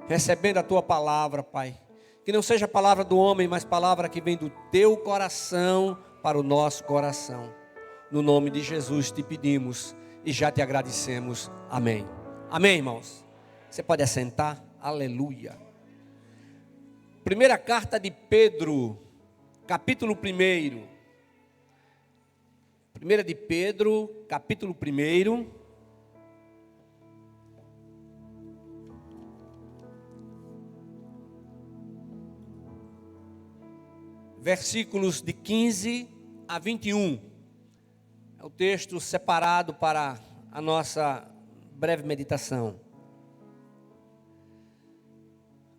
recebendo a tua palavra, Pai. Que não seja palavra do homem, mas palavra que vem do teu coração para o nosso coração. No nome de Jesus te pedimos e já te agradecemos. Amém. Amém, irmãos. Você pode assentar? Aleluia. Primeira carta de Pedro, capítulo 1. Primeira de Pedro, capítulo 1. Versículos de 15 a 21. É o texto separado para a nossa breve meditação.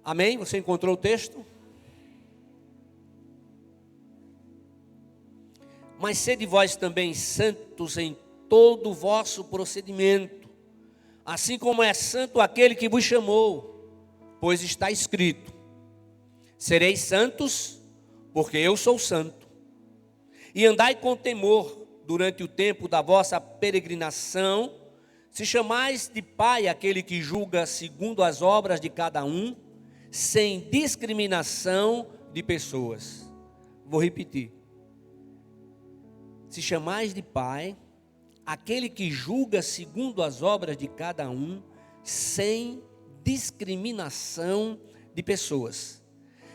Amém? Você encontrou o texto? Mas sede vós também santos em todo o vosso procedimento, assim como é santo aquele que vos chamou, pois está escrito: sereis santos, porque eu sou santo. E andai com temor durante o tempo da vossa peregrinação, se chamais de Pai aquele que julga segundo as obras de cada um, sem discriminação de pessoas. Vou repetir. Se chamais de Pai aquele que julga segundo as obras de cada um, sem discriminação de pessoas.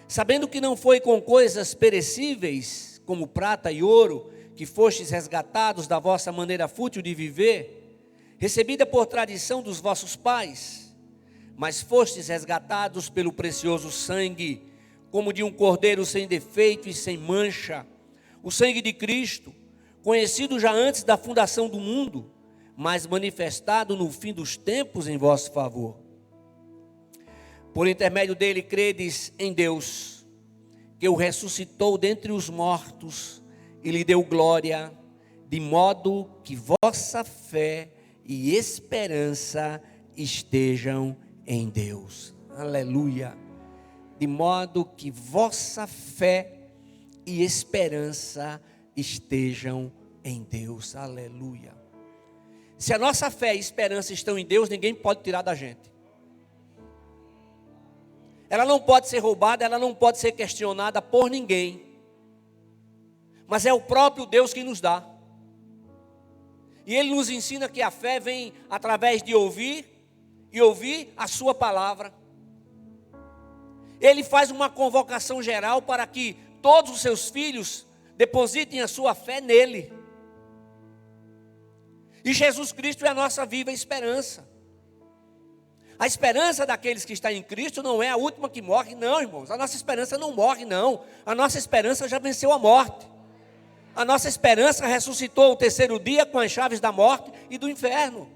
Sabendo que não foi com coisas perecíveis, como prata e ouro, que fostes resgatados da vossa maneira fútil de viver, recebida por tradição dos vossos pais, mas fostes resgatados pelo precioso sangue, como de um cordeiro sem defeito e sem mancha, o sangue de Cristo, conhecido já antes da fundação do mundo, mas manifestado no fim dos tempos em vosso favor. Por intermédio dele credes em Deus, que o ressuscitou dentre os mortos e lhe deu glória, de modo que vossa fé e esperança estejam em Deus. Aleluia. De modo que vossa fé e esperança estejam em Deus. Aleluia. Se a nossa fé e esperança estão em Deus, ninguém pode tirar da gente. Ela não pode ser roubada, ela não pode ser questionada por ninguém. Mas é o próprio Deus que nos dá. E Ele nos ensina que a fé vem através de ouvir, e ouvir a sua palavra. Ele faz uma convocação geral para que todos os seus filhos depositem a sua fé nele. E Jesus Cristo é a nossa viva esperança. A esperança daqueles que estão em Cristo não é a última que morre, não, irmãos. A nossa esperança não morre, não. A nossa esperança já venceu a morte. A nossa esperança ressuscitou o terceiro dia com as chaves da morte e do inferno.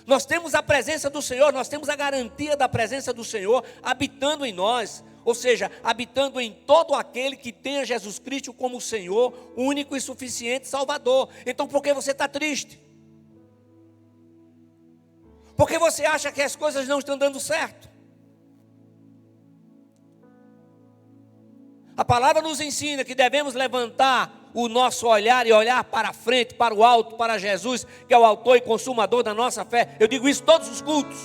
Nós temos a presença do Senhor, nós temos a garantia da presença do Senhor habitando em nós. Ou seja, habitando em todo aquele que tenha Jesus Cristo como Senhor, único e suficiente Salvador. Então por que você está triste? Por que você acha que as coisas não estão dando certo? A palavra nos ensina que devemos levantar o nosso olhar e olhar para frente, para o alto, para Jesus, que é o autor e consumador da nossa fé. Eu digo isso todos os cultos.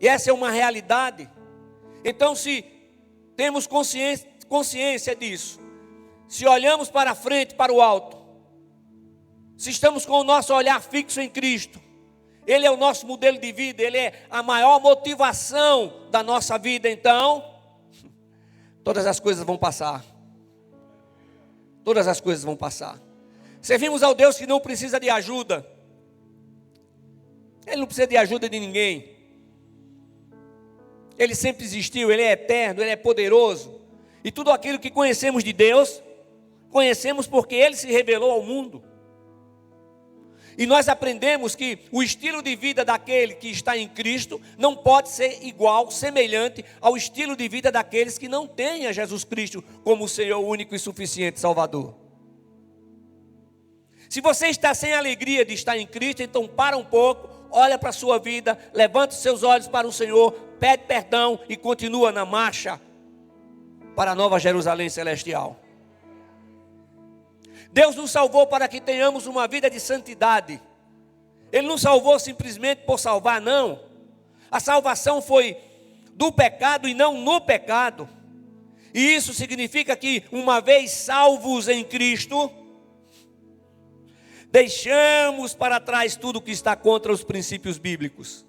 E essa é uma realidade. Então, se temos consciência disso, se olhamos para frente, para o alto, se estamos com o nosso olhar fixo em Cristo, Ele é o nosso modelo de vida, Ele é a maior motivação da nossa vida, então todas as coisas vão passar. Todas as coisas vão passar. Servimos ao Deus que não precisa de ajuda. Ele não precisa de ajuda de ninguém. Ele sempre existiu, Ele é eterno, Ele é poderoso. E tudo aquilo que conhecemos de Deus, conhecemos porque Ele se revelou ao mundo. E nós aprendemos que o estilo de vida daquele que está em Cristo não pode ser igual, semelhante ao estilo de vida daqueles que não têm a Jesus Cristo como o Senhor único e suficiente Salvador. Se você está sem alegria de estar em Cristo, então para um pouco, olha para a sua vida, levanta os seus olhos para o Senhor, pede perdão e continua na marcha para a Nova Jerusalém Celestial. Deus nos salvou para que tenhamos uma vida de santidade. Ele não salvou simplesmente por salvar, não. A salvação foi do pecado e não no pecado. E isso significa que, uma vez salvos em Cristo, deixamos para trás tudo que está contra os princípios bíblicos.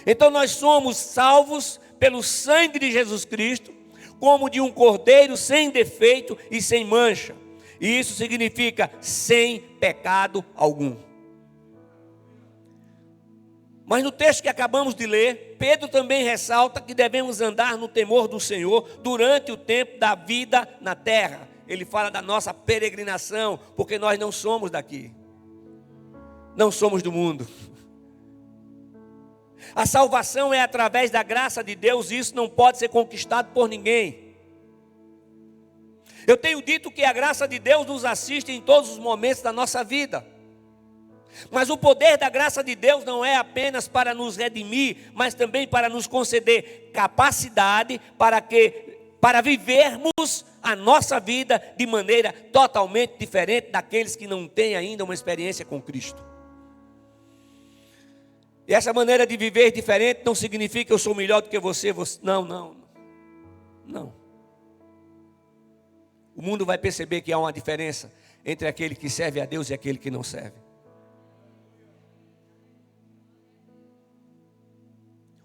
Então nós somos salvos pelo sangue de Jesus Cristo, como de um cordeiro sem defeito e sem mancha. E isso significa sem pecado algum. Mas no texto que acabamos de ler, Pedro também ressalta que devemos andar no temor do Senhor durante o tempo da vida na terra. Ele fala da nossa peregrinação, porque nós não somos daqui, não somos do mundo. A salvação é através da graça de Deus, e isso não pode ser conquistado por ninguém. Eu tenho dito que a graça de Deus nos assiste em todos os momentos da nossa vida. Mas o poder da graça de Deus não é apenas para nos redimir, mas também para nos conceder capacidade para vivermos a nossa vida de maneira totalmente diferente daqueles que não têm ainda uma experiência com Cristo. E essa maneira de viver diferente não significa que eu sou melhor do que você. Não. O mundo vai perceber que há uma diferença entre aquele que serve a Deus e aquele que não serve.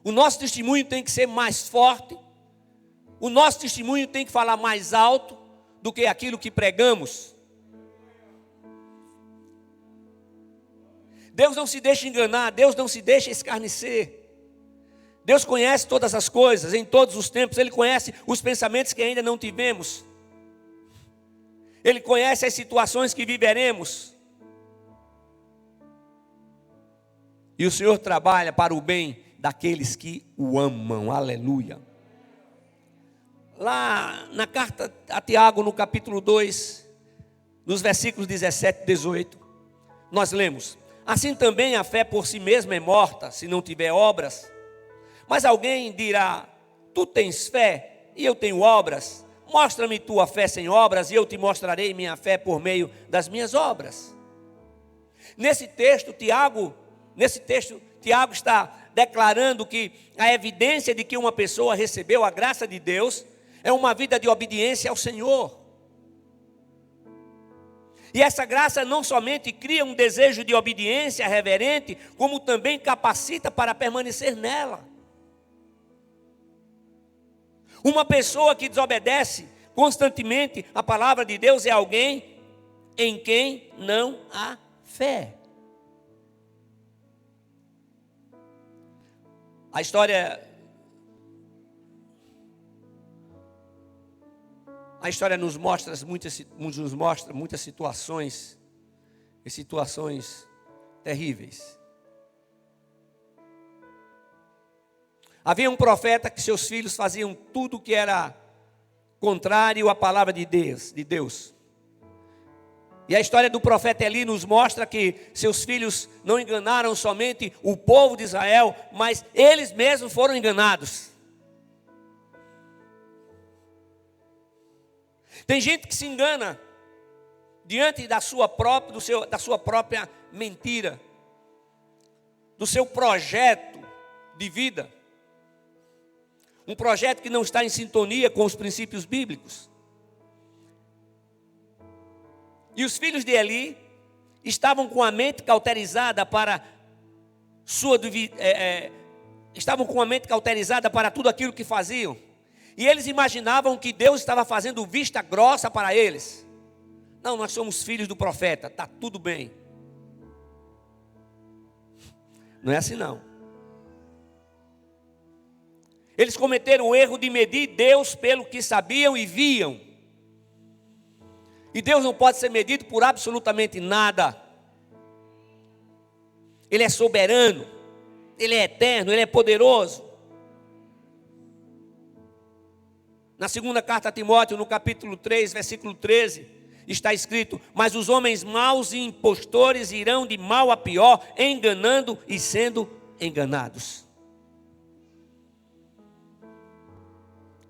O nosso testemunho tem que ser mais forte. O nosso testemunho tem que falar mais alto do que aquilo que pregamos. Deus não se deixa enganar, Deus não se deixa escarnecer. Deus conhece todas as coisas, em todos os tempos. Ele conhece os pensamentos que ainda não tivemos. Ele conhece as situações que viveremos. E o Senhor trabalha para o bem daqueles que o amam. Aleluia. Lá na carta a Tiago, no capítulo 2, nos versículos 17 e 18, nós lemos: assim também a fé por si mesma é morta, se não tiver obras. Mas alguém dirá: tu tens fé e eu tenho obras. Mostra-me tua fé sem obras e eu te mostrarei minha fé por meio das minhas obras. Nesse texto, Tiago está declarando que a evidência de que uma pessoa recebeu a graça de Deus é uma vida de obediência ao Senhor. E essa graça não somente cria um desejo de obediência reverente, como também capacita para permanecer nela. Uma pessoa que desobedece constantemente a palavra de Deus é alguém em quem não há fé. A história nos mostra muitas situações terríveis. Havia um profeta que seus filhos faziam tudo o que era contrário à palavra de Deus. E a história do profeta Eli nos mostra que seus filhos não enganaram somente o povo de Israel, mas eles mesmos foram enganados. Tem gente que se engana diante da sua própria mentira, do seu projeto de vida. Um projeto que não está em sintonia com os princípios bíblicos. E os filhos de Eli estavam com a mente cauterizada para tudo aquilo que faziam. E eles imaginavam que Deus estava fazendo vista grossa para eles. Não, nós somos filhos do profeta, está tudo bem. Não é assim não. Eles cometeram o erro de medir Deus pelo que sabiam e viam. E Deus não pode ser medido por absolutamente nada. Ele é soberano, Ele é eterno, Ele é poderoso. Na segunda carta a Timóteo, no capítulo 3, versículo 13, está escrito: mas os homens maus e impostores irão de mal a pior, enganando e sendo enganados.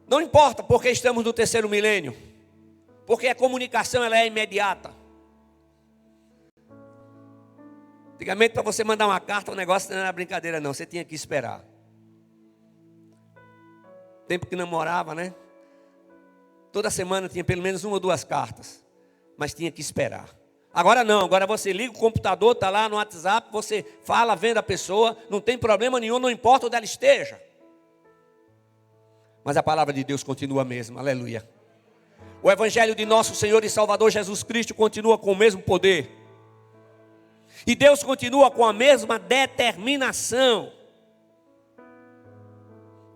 Não importa porque estamos no terceiro milênio, porque a comunicação ela é imediata. Antigamente, para você mandar uma carta, o negócio não era brincadeira não, você tinha que esperar. tempo que namorava, né? Toda semana tinha pelo menos 1 ou 2 cartas, mas tinha que esperar. Agora não, agora você liga o computador, está lá no WhatsApp, você fala, vendo a pessoa, não tem problema nenhum, não importa onde ela esteja. Mas a palavra de Deus continua a mesma, aleluia. O evangelho de nosso Senhor e Salvador Jesus Cristo continua com o mesmo poder. E Deus continua com a mesma determinação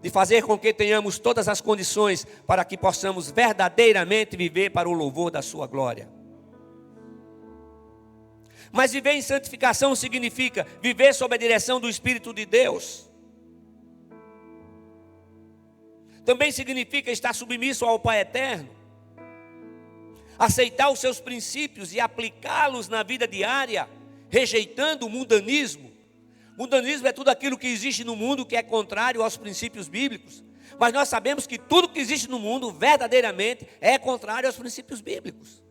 de fazer com que tenhamos todas as condições para que possamos verdadeiramente viver para o louvor da sua glória. Mas viver em santificação significa viver sob a direção do Espírito de Deus. Também significa estar submisso ao Pai Eterno. Aceitar os seus princípios e aplicá-los na vida diária, rejeitando o mundanismo. Mundanismo é tudo aquilo que existe no mundo que é contrário aos princípios bíblicos. Mas nós sabemos que tudo que existe no mundo verdadeiramente é contrário aos princípios bíblicos.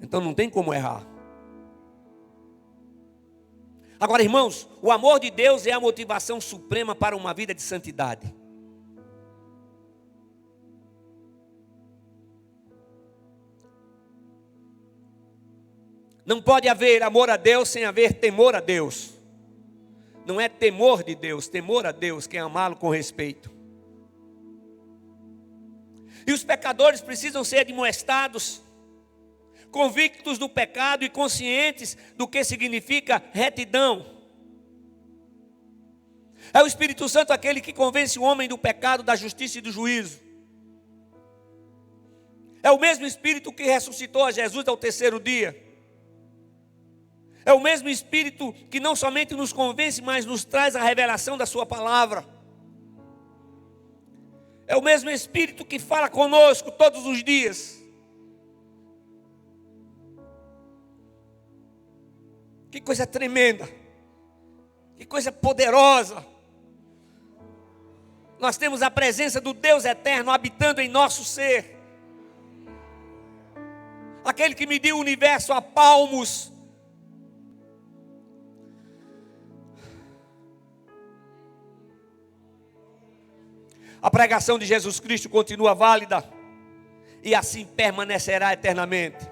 Então não tem como errar. Agora, irmãos, o amor de Deus é a motivação suprema para uma vida de santidade. Não pode haver amor a Deus sem haver temor a Deus. Não é temor de Deus, temor a Deus, que é amá-lo com respeito. E os pecadores precisam ser admoestados, convictos do pecado e conscientes do que significa retidão. É o Espírito Santo aquele que convence o homem do pecado, da justiça e do juízo. É o mesmo Espírito que ressuscitou a Jesus ao 3º dia. É o mesmo Espírito que não somente nos convence, mas nos traz a revelação da sua palavra. É o mesmo Espírito que fala conosco todos os dias. Que coisa tremenda. Que coisa poderosa. Nós temos a presença do Deus eterno habitando em nosso ser. Aquele que mediu o universo a palmos. A pregação de Jesus Cristo continua válida e assim permanecerá eternamente.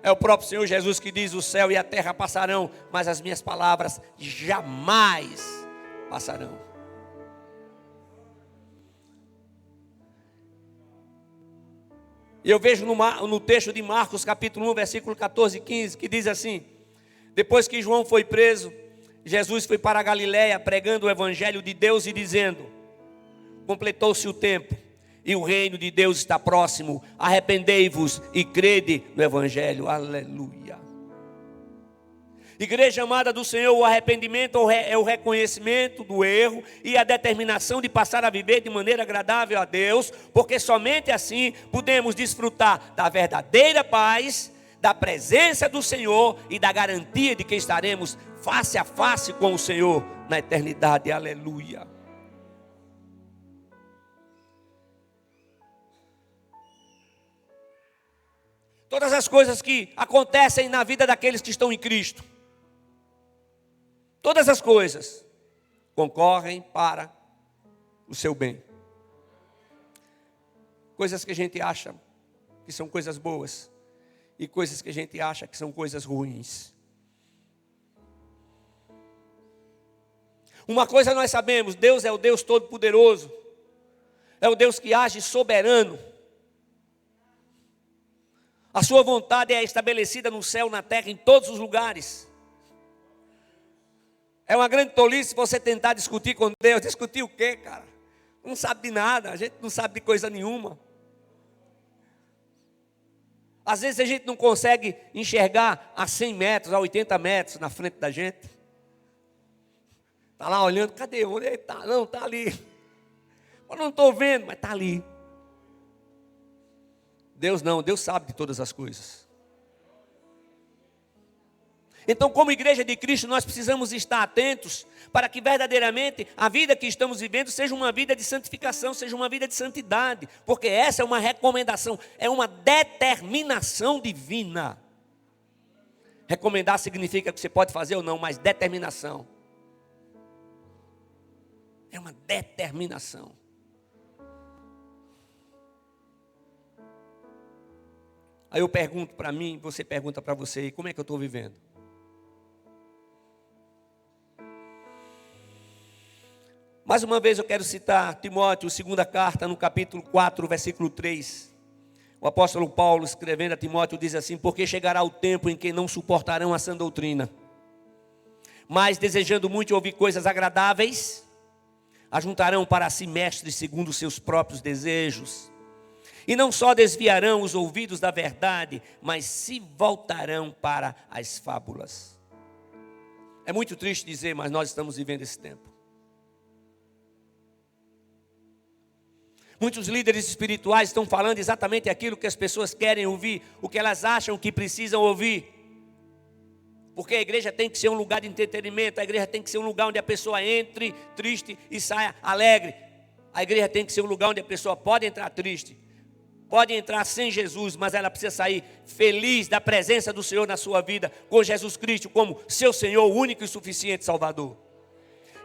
É o próprio Senhor Jesus que diz: o céu e a terra passarão, mas as minhas palavras jamais passarão. E eu vejo no texto de Marcos capítulo 1, versículo 14 e 15, que diz assim: depois que João foi preso, Jesus foi para a Galiléia pregando o evangelho de Deus e dizendo: completou-se o tempo e o reino de Deus está próximo, arrependei-vos e crede no evangelho. Aleluia. Igreja amada do Senhor, o arrependimento é o reconhecimento do erro e a determinação de passar a viver de maneira agradável a Deus, porque somente assim podemos desfrutar da verdadeira paz, da presença do Senhor e da garantia de que estaremos face a face com o Senhor na eternidade. Aleluia. Todas as coisas que acontecem na vida daqueles que estão em Cristo, todas as coisas concorrem para o seu bem. Coisas que a gente acha que são coisas boas e coisas que a gente acha que são coisas ruins. Uma coisa nós sabemos: Deus é o Deus Todo-Poderoso, é o Deus que age soberano. A sua vontade é estabelecida no céu, na terra, em todos os lugares. É uma grande tolice você tentar discutir com Deus. Discutir o quê, cara? Não sabe de nada, a gente não sabe de coisa nenhuma. Às vezes a gente não consegue enxergar a 100 metros, a 80 metros na frente da gente. Está lá olhando, cadê? Onde ele está? Não, está ali. Eu não estou vendo, mas está ali. Deus não, Deus sabe de todas as coisas. Então, como igreja de Cristo, nós precisamos estar atentos para que verdadeiramente a vida que estamos vivendo seja uma vida de santificação, seja uma vida de santidade, porque essa é uma recomendação, é uma determinação divina. Recomendar significa que você pode fazer ou não, mas determinação. É uma determinação. Aí eu pergunto para mim, você pergunta para você, e como é que eu estou vivendo? Mais uma vez eu quero citar Timóteo, segunda carta, no capítulo 4, versículo 3. O apóstolo Paulo, escrevendo a Timóteo, diz assim: porque chegará o tempo em que não suportarão a sã doutrina, mas desejando muito ouvir coisas agradáveis, ajuntarão para si mestres segundo os seus próprios desejos. E não só desviarão os ouvidos da verdade, mas se voltarão para as fábulas. É muito triste dizer, mas nós estamos vivendo esse tempo. Muitos líderes espirituais estão falando exatamente aquilo que as pessoas querem ouvir, o que elas acham que precisam ouvir. Porque a igreja tem que ser um lugar de entretenimento, a igreja tem que ser um lugar onde a pessoa entre triste e saia alegre. A igreja tem que ser um lugar onde a pessoa pode entrar triste, pode entrar sem Jesus, mas ela precisa sair feliz da presença do Senhor na sua vida, com Jesus Cristo como seu Senhor, o único e suficiente Salvador.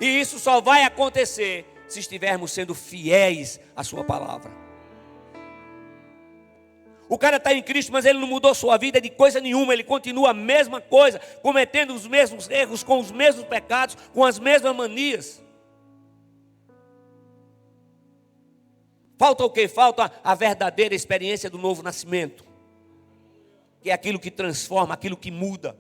E isso só vai acontecer se estivermos sendo fiéis à sua palavra. O cara está em Cristo, mas ele não mudou sua vida de coisa nenhuma. Ele continua a mesma coisa, cometendo os mesmos erros, com os mesmos pecados, com as mesmas manias. Falta o quê? Falta a verdadeira experiência do novo nascimento, que é aquilo que transforma, aquilo que muda.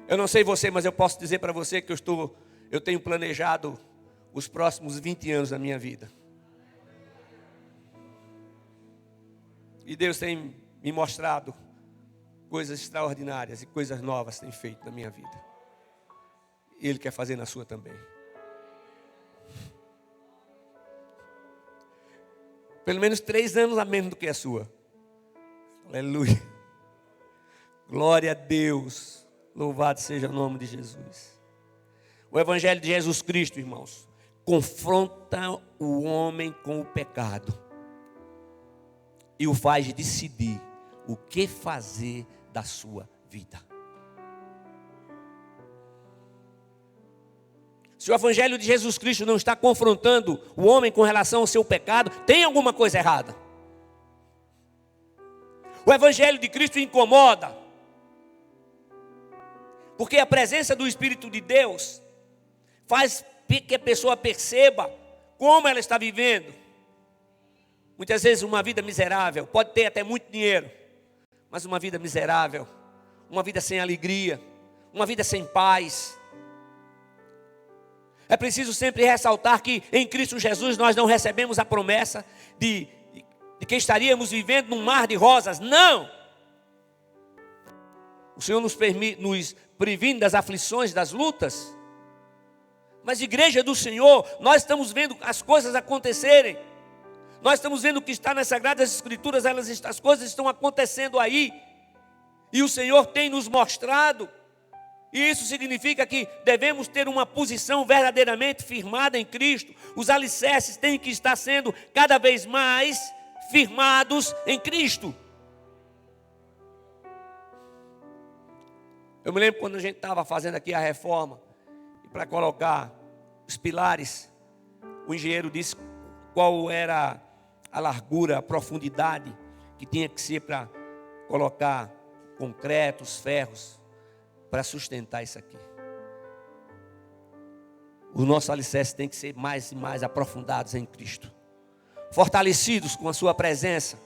Eu não sei você, mas eu posso dizer para você que eu tenho planejado os próximos 20 anos da minha vida. E Deus tem me mostrado coisas extraordinárias e coisas novas tem feito na minha vida. E Ele quer fazer na sua também. Pelo menos 3 anos a menos do que a sua. Aleluia. Glória a Deus. Louvado seja o nome de Jesus. O Evangelho de Jesus Cristo, irmãos, confronta o homem com o pecado e o faz decidir o que fazer da sua vida. Se o Evangelho de Jesus Cristo não está confrontando o homem com relação ao seu pecado, tem alguma coisa errada. O Evangelho de Cristo incomoda, porque a presença do Espírito de Deus faz que a pessoa perceba como ela está vivendo. Muitas vezes uma vida miserável, pode ter até muito dinheiro, mas uma vida miserável, uma vida sem alegria, uma vida sem paz. É preciso sempre ressaltar que em Cristo Jesus nós não recebemos a promessa de que estaríamos vivendo num mar de rosas. Não! O Senhor nos previne das aflições, das lutas. Mas igreja do Senhor, nós estamos vendo as coisas acontecerem. Nós estamos vendo o que está nas Sagradas Escrituras, as coisas estão acontecendo aí. E o Senhor tem nos mostrado. E isso significa que devemos ter uma posição verdadeiramente firmada em Cristo. Os alicerces têm que estar sendo cada vez mais firmados em Cristo. Eu me lembro quando a gente estava fazendo aqui a reforma, e para colocar os pilares, o engenheiro disse qual era a largura, a profundidade que tinha que ser para colocar concreto, os ferros, para sustentar isso aqui. Os nossos alicerces têm que ser mais e mais aprofundados em Cristo, fortalecidos com a sua presença,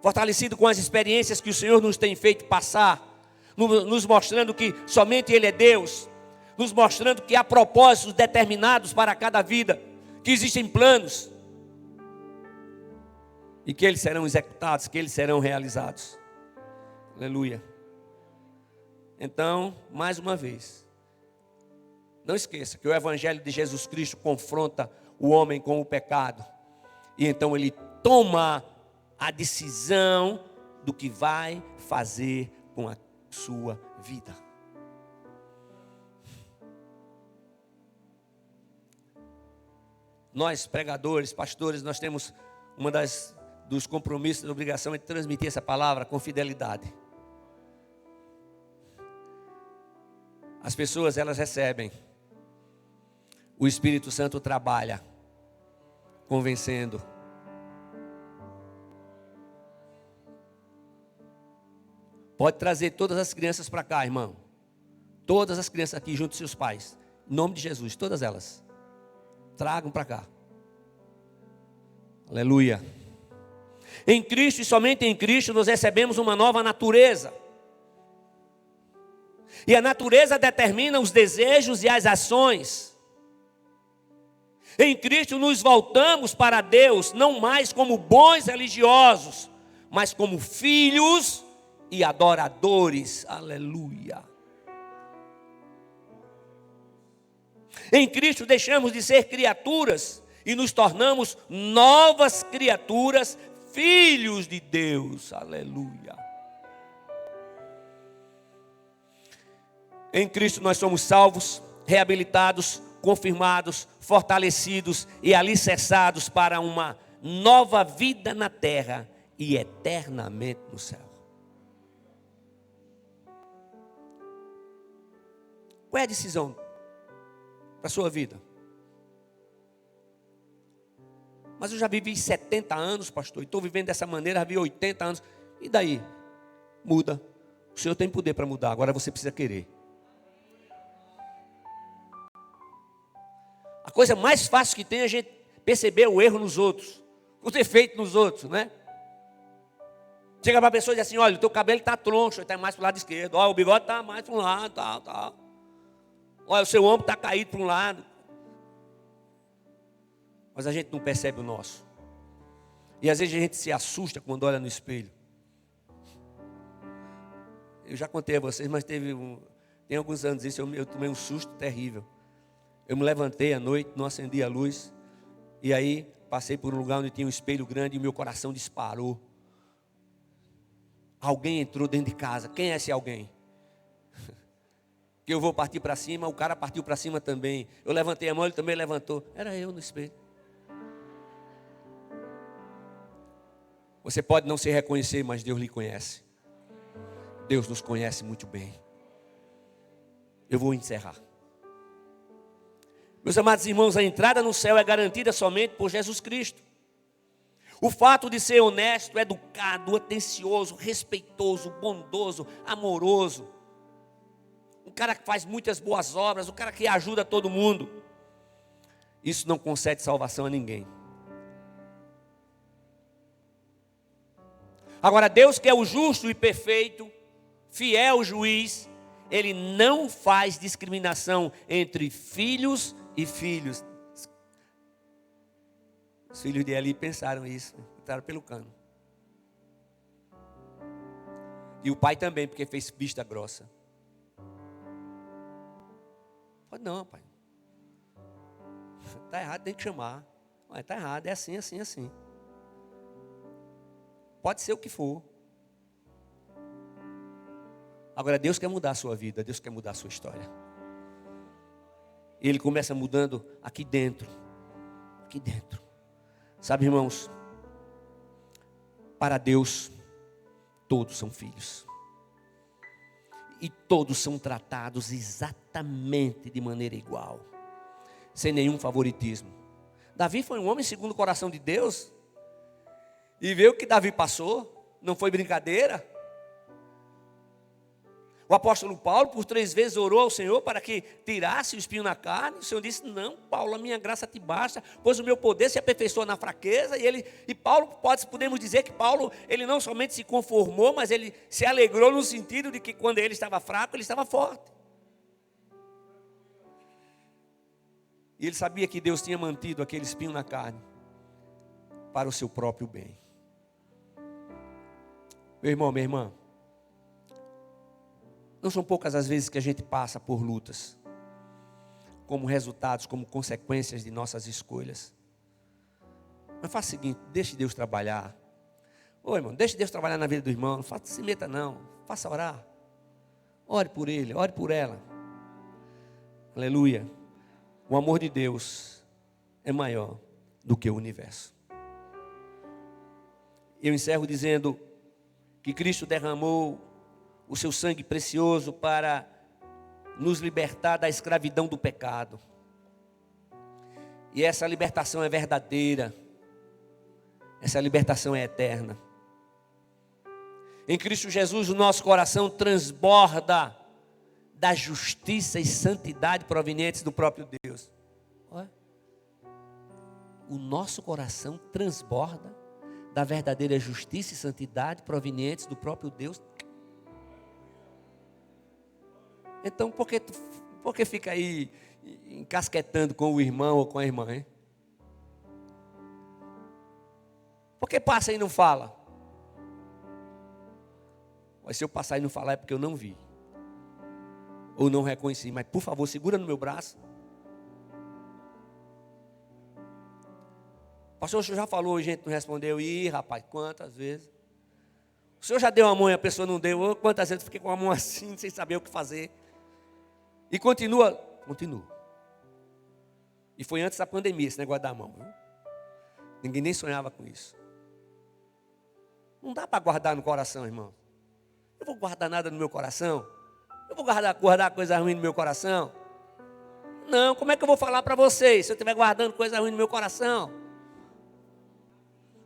fortalecidos com as experiências que o Senhor nos tem feito passar, nos mostrando que somente Ele é Deus, nos mostrando que há propósitos determinados para cada vida, que existem planos, e que eles serão executados, que eles serão realizados. Aleluia. Então, mais uma vez, não esqueça que o Evangelho de Jesus Cristo confronta o homem com o pecado, e então ele toma a decisão do que vai fazer com a sua vida. Nós pregadores, pastores, nós temos uma das dos compromissos, da obrigação é de transmitir essa palavra com fidelidade. As pessoas, elas recebem. O Espírito Santo trabalha, convencendo. Pode trazer todas as crianças para cá, irmão. Todas as crianças aqui junto com seus pais. Em nome de Jesus, todas elas. Tragam para cá. Aleluia. Em Cristo e somente em Cristo nós recebemos uma nova natureza. E a natureza determina os desejos e as ações. Em Cristo nos voltamos para Deus, não mais como bons religiosos, mas como filhos e adoradores. Aleluia. Em Cristo deixamos de ser criaturas e nos tornamos novas criaturas, filhos de Deus. Aleluia. Em Cristo nós somos salvos, reabilitados, confirmados, fortalecidos e alicerçados para uma nova vida na terra e eternamente no céu. Qual é a decisão para a sua vida? Mas eu já vivi 70 anos, pastor, e estou vivendo dessa maneira, já vi 80 anos. E daí? Muda. O Senhor tem poder para mudar, agora você precisa querer. A coisa mais fácil que tem é a gente perceber o erro nos outros, o defeito nos outros, né? Chega para a pessoa e diz assim: olha, o teu cabelo está troncho, está mais para o lado esquerdo. Olha, o bigode está mais para um lado, tal. Olha, o seu ombro está caído para um lado. Mas a gente não percebe o nosso. E às vezes a gente se assusta quando olha no espelho. Eu já contei a vocês, mas tem alguns anos isso, eu tomei um susto terrível. Eu me levantei à noite, não acendi a luz. E aí passei por um lugar onde tinha um espelho grande e meu coração disparou. Alguém entrou dentro de casa. Quem é esse alguém? Que eu vou partir para cima, o cara partiu para cima também. Eu levantei a mão, ele também levantou. Era eu no espelho. Você pode não se reconhecer, mas Deus lhe conhece. Deus nos conhece muito bem. Eu vou encerrar. Meus amados irmãos, a entrada no céu é garantida somente por Jesus Cristo. O fato de ser honesto, educado, atencioso, respeitoso, bondoso, amoroso, um cara que faz muitas boas obras, um cara que ajuda todo mundo, isso não concede salvação a ninguém. Agora, Deus, que é o justo e perfeito, fiel juiz, Ele não faz discriminação entre filhos e filhos. Os filhos de Eli pensaram isso, entraram pelo cano. E o pai também, porque fez vista grossa. Pode não, pai. Está errado, tem que chamar. Está errado, é assim, assim, assim. Pode ser o que for. Agora, Deus quer mudar a sua vida, Deus quer mudar a sua história. E Ele começa mudando aqui dentro. Aqui dentro. Sabe, irmãos? Para Deus, todos são filhos. E todos são tratados exatamente de maneira igual. Sem nenhum favoritismo. Davi foi um homem segundo o coração de Deus. E vê o que Davi passou. Não foi brincadeira. O apóstolo Paulo, por 3 vezes, orou ao Senhor para que tirasse o espinho na carne. O Senhor disse: não, Paulo, a minha graça te basta, pois o meu poder se aperfeiçoa na fraqueza. E Paulo, podemos dizer que Paulo, ele não somente se conformou, mas ele se alegrou no sentido de que quando ele estava fraco, ele estava forte. E ele sabia que Deus tinha mantido aquele espinho na carne para o seu próprio bem. Meu irmão, minha irmã, não são poucas as vezes que a gente passa por lutas, como resultados, como consequências de nossas escolhas. Mas faça o seguinte, deixe Deus trabalhar. Ô irmão, deixe Deus trabalhar na vida do irmão, não se meta não, faça orar. Ore por ele, ore por ela. Aleluia. O amor de Deus é maior do que o universo. Eu encerro dizendo que Cristo derramou o seu sangue precioso para nos libertar da escravidão do pecado. E essa libertação é verdadeira. Essa libertação é eterna. Em Cristo Jesus, o nosso coração transborda da justiça e santidade provenientes do próprio Deus. Olha. O nosso coração transborda da verdadeira justiça e santidade provenientes do próprio Deus. Então, por que fica aí encasquetando com o irmão ou com a irmã, hein? Por que passa e não fala? Mas se eu passar e não falar é porque eu não vi. Ou não reconheci. Mas por favor, segura no meu braço. Pastor, o senhor já falou, a gente não respondeu. Ih, rapaz, quantas vezes? O senhor já deu a mão e a pessoa não deu. Quantas vezes eu fiquei com a mão assim, sem saber o que fazer. E continua. E foi antes da pandemia esse negócio da mão. Viu? Ninguém nem sonhava com isso. Não dá para guardar no coração, irmão. Eu vou guardar nada no meu coração? Eu vou guardar coisa ruim no meu coração? Não, como é que eu vou falar para vocês se eu estiver guardando coisa ruim no meu coração?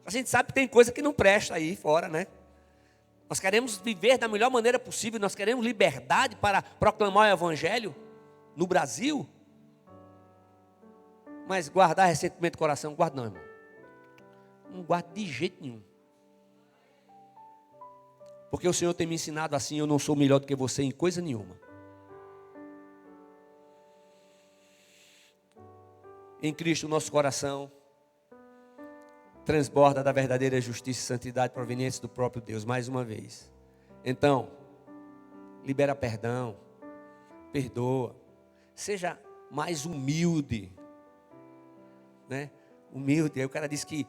A gente sabe que tem coisa que não presta aí fora, né? Nós queremos viver da melhor maneira possível, nós queremos liberdade para proclamar o Evangelho no Brasil. Mas guardar ressentimento do coração, guarda não, irmão. Não guardo de jeito nenhum. Porque o Senhor tem me ensinado assim, eu não sou melhor do que você em coisa nenhuma. Em Cristo o nosso coração transborda da verdadeira justiça e santidade provenientes do próprio Deus, mais uma vez. Então, libera perdão, perdoa, seja mais humilde, né? Humilde, aí o cara diz que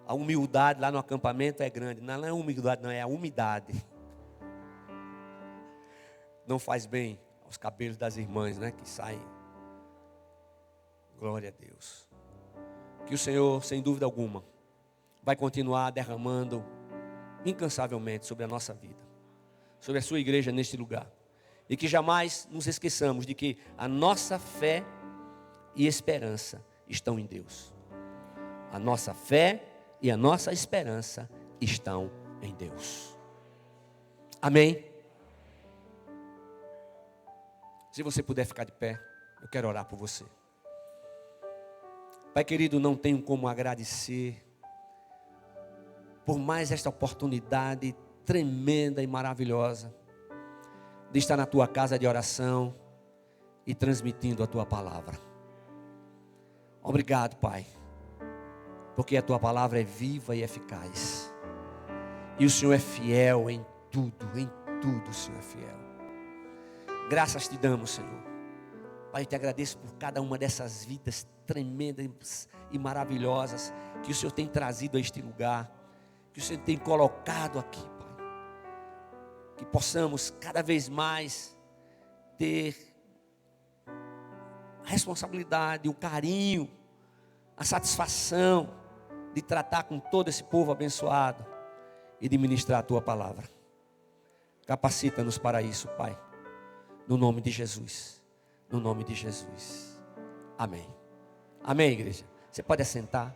a humildade lá no acampamento é grande. Não é humildade, não, é a umidade. Não faz bem aos cabelos das irmãs, né, que saem. Glória a Deus. Que o Senhor, sem dúvida alguma, vai continuar derramando incansavelmente sobre a nossa vida, sobre a sua igreja neste lugar. E que jamais nos esqueçamos de que a nossa fé e esperança estão em Deus. A nossa fé e a nossa esperança estão em Deus. Amém? Se você puder ficar de pé, eu quero orar por você. Pai querido, não tenho como agradecer por mais esta oportunidade tremenda e maravilhosa de estar na tua casa de oração e transmitindo a tua palavra. Obrigado, Pai, porque a tua palavra é viva e eficaz. E o Senhor é fiel em tudo o Senhor é fiel. Graças te damos, Senhor. Pai, eu te agradeço por cada uma dessas vidas tremendas e maravilhosas que o Senhor tem trazido a este lugar, que o Senhor tem colocado aqui, Pai. Que possamos cada vez mais ter a responsabilidade, o carinho, a satisfação de tratar com todo esse povo abençoado e de ministrar a tua palavra. Capacita-nos para isso, Pai. No nome de Jesus. No nome de Jesus. Amém. Amém, igreja. Você pode assentar.